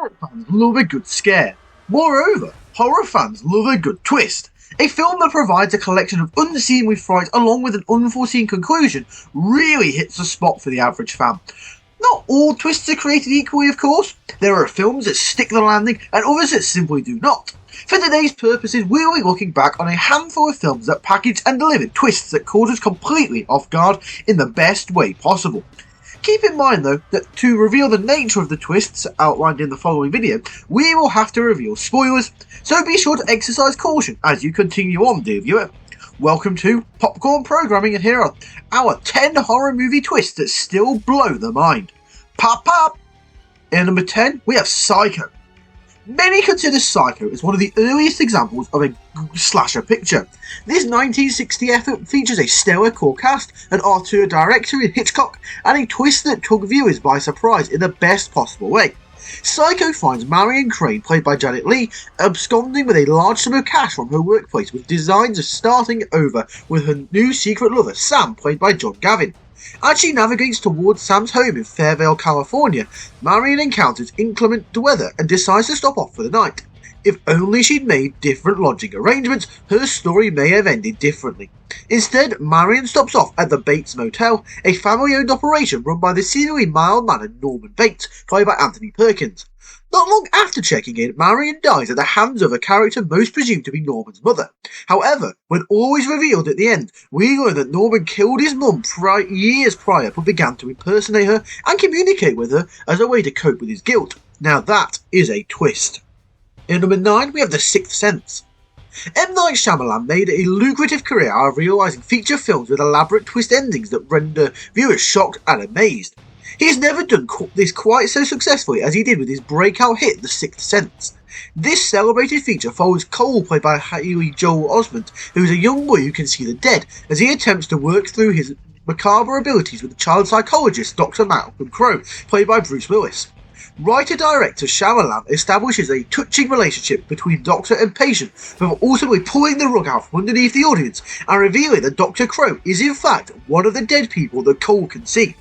Horror fans love a good scare. Moreover, horror fans love a good twist. A film that provides a collection of unseen with frights along with an unforeseen conclusion really hits the spot for the average fan. Not all twists are created equally, of course. There are films that stick the landing and others that simply do not. For today's purposes, we will be looking back on a handful of films that package and deliver twists that caught us completely off guard in the best way possible. Keep in mind though that to reveal the nature of the twists outlined in the following video, we will have to reveal spoilers, so be sure to exercise caution as you continue on, dear viewer. Welcome to Popcorn Programming, and here are our 10 horror movie twists that still blow the mind. Pop pop! In number 10, we have Psycho. Many consider Psycho as one of the earliest examples of a slasher picture. This 1960 effort features a stellar core cast, an auteur director in Hitchcock, and a twist that took viewers by surprise in the best possible way. Psycho finds Marion Crane, played by Janet Leigh, absconding with a large sum of cash from her workplace with designs of starting over with her new secret lover, Sam, played by John Gavin. As she navigates towards Sam's home in Fairvale, California, Marion encounters inclement weather and decides to stop off for the night. If only she'd made different lodging arrangements, her story may have ended differently. Instead, Marion stops off at the Bates Motel, a family-owned operation run by the seemingly mild-mannered Norman Bates, played by Anthony Perkins. Not long after checking in, Marion dies at the hands of a character most presumed to be Norman's mother. However, when all is revealed at the end, we learn that Norman killed his mum years prior but began to impersonate her and communicate with her as a way to cope with his guilt. Now that is a twist. In number 9, we have The Sixth Sense. M. Night Shyamalan made a lucrative career out of realising feature films with elaborate twist endings that render viewers shocked and amazed. He has never done this quite so successfully as he did with his breakout hit The Sixth Sense. This celebrated feature follows Cole, played by Haley Joel Osment, who is a young boy who can see the dead, as he attempts to work through his macabre abilities with the child psychologist Dr. Malcolm Crowe, played by Bruce Willis. Writer-director Shyamalan establishes a touching relationship between doctor and patient, before ultimately pulling the rug out from underneath the audience and revealing that Dr. Crowe is in fact one of the dead people that Cole can see.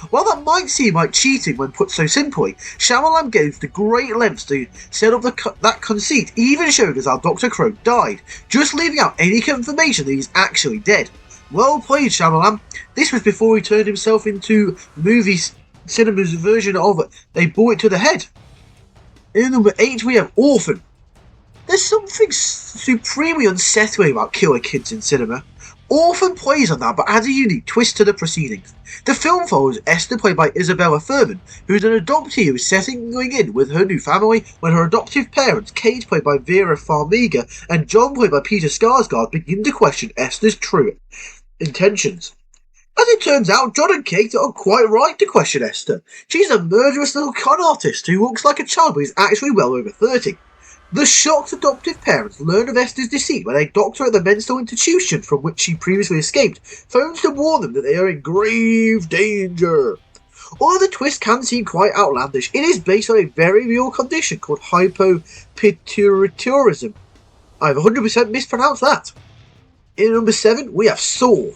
While that might seem like cheating when put so simply, Shyamalan goes to great lengths to set up that conceit, even showing us how Dr. Crowe died, just leaving out any confirmation that he's actually dead. Well played, Shyamalan. This was before he turned himself into cinema's version of They Bullet to the Head. In number 8, we have Orphan. There's something supremely unsettling about killer kids in cinema. Orphan plays on that, but adds a unique twist to the proceedings. The film follows Esther, played by Isabella Thurman, who is an adoptee who is settling in with her new family when her adoptive parents, Kate, played by Vera Farmiga, and John, played by Peter Skarsgård, begin to question Esther's true intentions. As it turns out, John and Kate are quite right to question Esther. She's a murderous little con artist who looks like a child but is actually well over 30. The shocked adoptive parents learn of Esther's deceit when a doctor at the mental institution from which she previously escaped phones to warn them that they are in grave danger. Although the twist can seem quite outlandish, it is based on a very real condition called hypopituitarism. I've 100% mispronounced that. In number 7, we have Saw.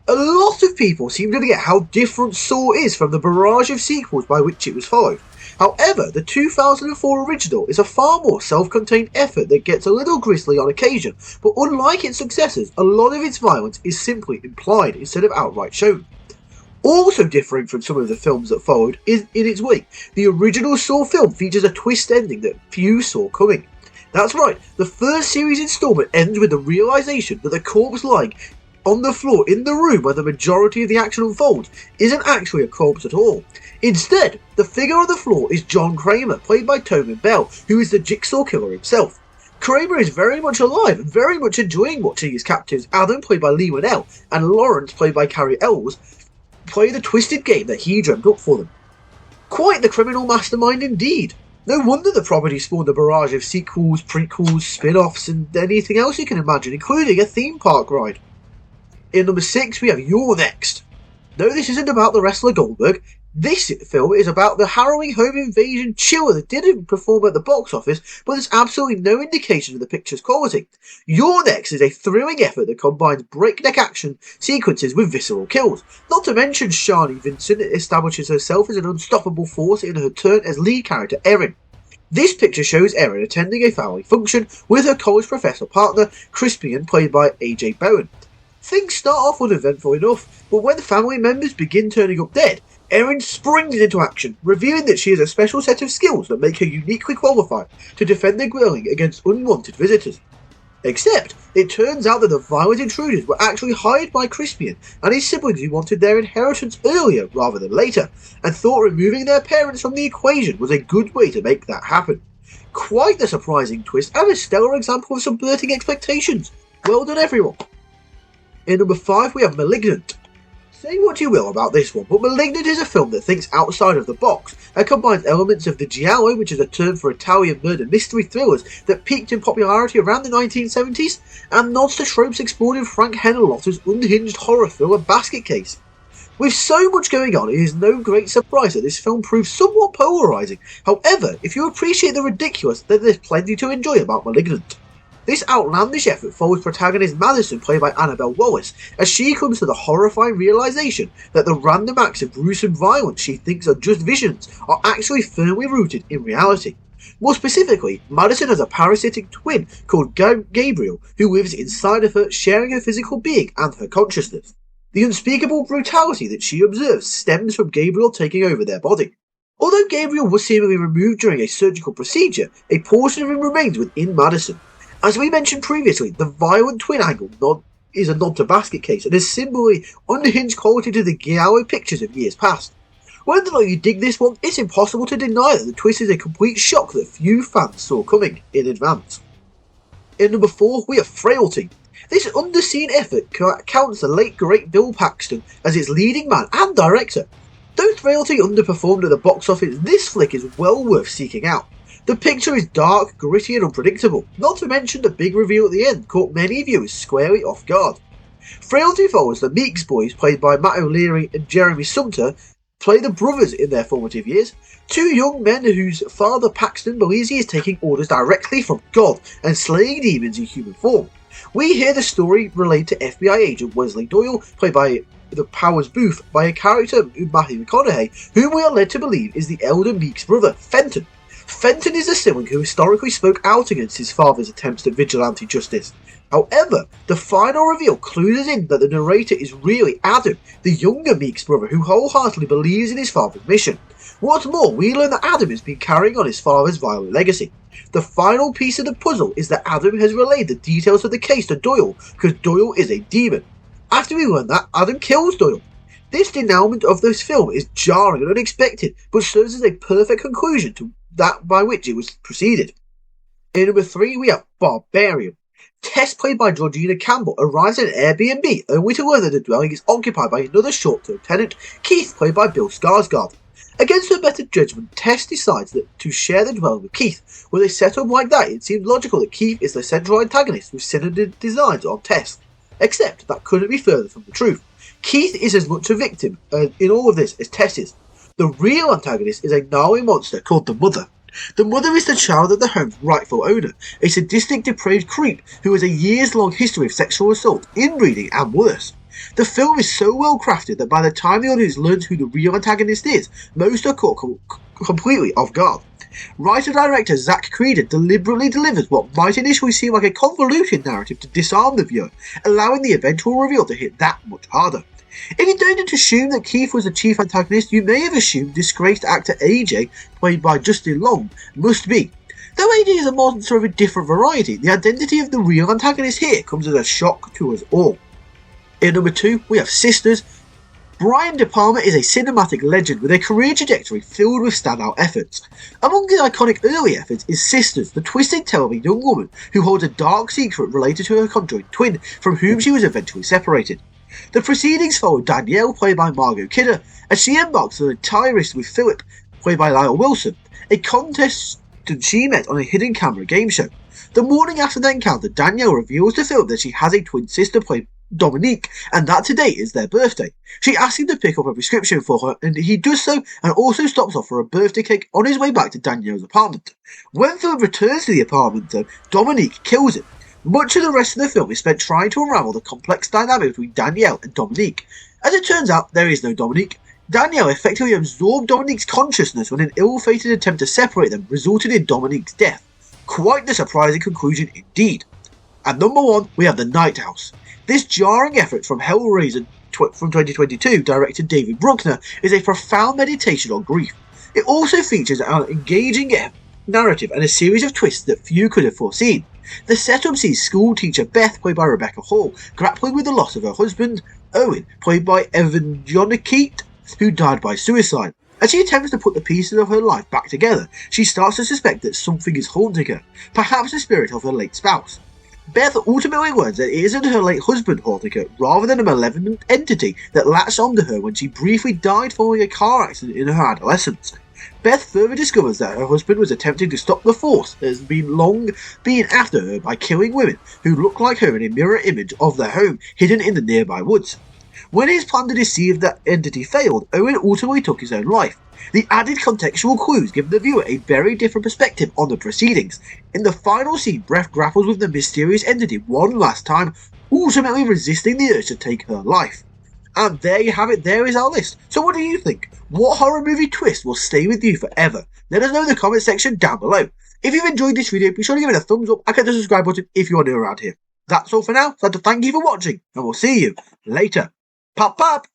A lot of people seem to forget how different Saw is from the barrage of sequels by which it was followed. However, the 2004 original is a far more self-contained effort that gets a little grisly on occasion, but unlike its successors, a lot of its violence is simply implied instead of outright shown. Also differing from some of the films that followed is in its wake. The original Saw film features a twist ending that few saw coming. That's right, the first series installment ends with the realisation that the corpse lying on the floor in the room where the majority of the action unfolds isn't actually a corpse at all. Instead, the figure on the floor is John Kramer, played by Tobin Bell, who is the Jigsaw Killer himself. Kramer is very much alive and very much enjoying watching his captives Adam, played by Lee Winnell, and Lawrence, played by Carrie Ells, play the twisted game that he dreamt up for them. Quite the criminal mastermind indeed. No wonder the property spawned a barrage of sequels, prequels, spin-offs, and anything else you can imagine, including a theme park ride. In number 6, we have You're Next. No, this isn't about the wrestler Goldberg. This film is about the harrowing home invasion chiller that didn't perform at the box office, but there's absolutely no indication of the picture's quality. You're Next is a thrilling effort that combines breakneck action sequences with visceral kills. Not to mention Shani Vincent establishes herself as an unstoppable force in her turn as lead character Erin. This picture shows Erin attending a family function with her college professor partner, Crispian, played by AJ Bowen. Things start off uneventful enough, but when family members begin turning up dead, Erin springs into action, revealing that she has a special set of skills that make her uniquely qualified to defend the dwelling against unwanted visitors. Except, it turns out that the violent intruders were actually hired by Crispian and his siblings who wanted their inheritance earlier rather than later, and thought removing their parents from the equation was a good way to make that happen. Quite the surprising twist and a stellar example of subverting expectations. Well done, everyone. In number 5 we have Malignant. Say what you will about this one, but Malignant is a film that thinks outside of the box and combines elements of the giallo, which is a term for Italian murder mystery thrillers that peaked in popularity around the 1970s, and nods to tropes explored in Frank Henenlotter's unhinged horror thriller Basket Case. With so much going on, it is no great surprise that this film proves somewhat polarising. However, if you appreciate the ridiculous, then there's plenty to enjoy about Malignant. This outlandish effort follows protagonist Madison, played by Annabelle Wallace, as she comes to the horrifying realisation that the random acts of gruesome violence she thinks are just visions are actually firmly rooted in reality. More specifically, Madison has a parasitic twin called Gabriel, who lives inside of her, sharing her physical being and her consciousness. The unspeakable brutality that she observes stems from Gabriel taking over their body. Although Gabriel was seemingly removed during a surgical procedure, a portion of him remains within Madison. As we mentioned previously, the violent twin angle is a nod to Basket Case and is similarly unhinged quality to the giallo pictures of years past. Whether or not you dig this one, it's impossible to deny that the twist is a complete shock that few fans saw coming in advance. In number 4 we have Frailty. This underseen effort counts the late great Bill Paxton as its leading man and director. Though Frailty underperformed at the box office, this flick is well worth seeking out. The picture is dark, gritty and unpredictable, not to mention the big reveal at the end caught many viewers squarely off guard. Frailty follows the Meeks boys, played by Matt O'Leary and Jeremy Sumter, play the brothers in their formative years, two young men whose father Paxton believes he is taking orders directly from God and slaying demons in human form. We hear the story related to FBI agent Wesley Doyle, played by the Powers Booth, by a character Matthew McConaughey, whom we are led to believe is the elder Meeks brother, Fenton. Fenton is a sibling who historically spoke out against his father's attempts at vigilante justice. However, the final reveal clues us in that the narrator is really Adam, the younger Meeks brother who wholeheartedly believes in his father's mission. What's more, we learn that Adam has been carrying on his father's violent legacy. The final piece of the puzzle is that Adam has relayed the details of the case to Doyle, because Doyle is a demon. After we learn that, Adam kills Doyle. This denouement of this film is jarring and unexpected, but serves as a perfect conclusion to that by which it was preceded. In number 3 we have Barbarian. Tess, played by Georgina Campbell, arrives at an Airbnb only to learn that the dwelling is occupied by another short-term tenant, Keith, played by Bill Skarsgård. Against her better judgment, Tess decides to share the dwelling with Keith. With a setup like that, it seemed logical that Keith is the central antagonist with sinister designs on Tess. Except that couldn't be further from the truth. Keith is as much a victim in all of this as Tess is. The real antagonist is a gnarly monster called the Mother. The Mother is the child of the home's rightful owner, a sadistic, depraved creep who has a years-long history of sexual assault, inbreeding and worse. The film is so well crafted that by the time the audience learns who the real antagonist is, most are caught completely off guard. Writer-director Zach Curated deliberately delivers what might initially seem like a convoluted narrative to disarm the viewer, allowing the eventual reveal to hit that much harder. If you don't assume that Keith was the chief antagonist, you may have assumed disgraced actor AJ, played by Justin Long, must be. Though AJ is a monster of a different variety, the identity of the real antagonist here comes as a shock to us all. In number 2, we have Sisters. Brian De Palma is a cinematic legend with a career trajectory filled with standout efforts. Among his iconic early efforts is Sisters, the twisted tale of a young woman who holds a dark secret related to her conjoined twin, from whom she was eventually separated. The proceedings follow Danielle, played by Margot Kidder, as she embarks on a tirade with Philip, played by Lyle Wilson, a contestant she met on a hidden camera game show. The morning after the encounter, Danielle reveals to Philip that she has a twin sister played Dominique, and that today is their birthday. She asks him to pick up a prescription for her, and he does so, and also stops off for a birthday cake on his way back to Danielle's apartment. When Philip returns to the apartment, though, Dominique kills him. Much of the rest of the film is spent trying to unravel the complex dynamic between Danielle and Dominique. As it turns out, there is no Dominique. Danielle effectively absorbed Dominique's consciousness when an ill-fated attempt to separate them resulted in Dominique's death. Quite the surprising conclusion indeed. At number 1, we have The Night House. This jarring effort from Hellraiser from 2022, director David Bruckner, is a profound meditation on grief. It also features an engaging narrative and a series of twists that few could have foreseen. The setup sees school teacher Beth, played by Rebecca Hall, grappling with the loss of her husband, Owen, played by Evangeline, who died by suicide. As she attempts to put the pieces of her life back together, she starts to suspect that something is haunting her, perhaps the spirit of her late spouse. Beth ultimately learns that it isn't her late husband haunting her, rather than a malevolent entity that latched onto her when she briefly died following a car accident in her adolescence. Beth further discovers that her husband was attempting to stop the force that has long been after her by killing women who look like her in a mirror image of their home hidden in the nearby woods. When his plan to deceive that entity failed, Owen ultimately took his own life. The added contextual clues give the viewer a very different perspective on the proceedings. In the final scene, Beth grapples with the mysterious entity one last time, ultimately resisting the urge to take her life. And there you have it, there is our list. So what do you think? What horror movie twist will stay with you forever? Let us know in the comment section down below. If you've enjoyed this video, be sure to give it a thumbs up and click the subscribe button if you are new around here. That's all for now, so I'd like to thank you for watching, and we'll see you later. Pop pop!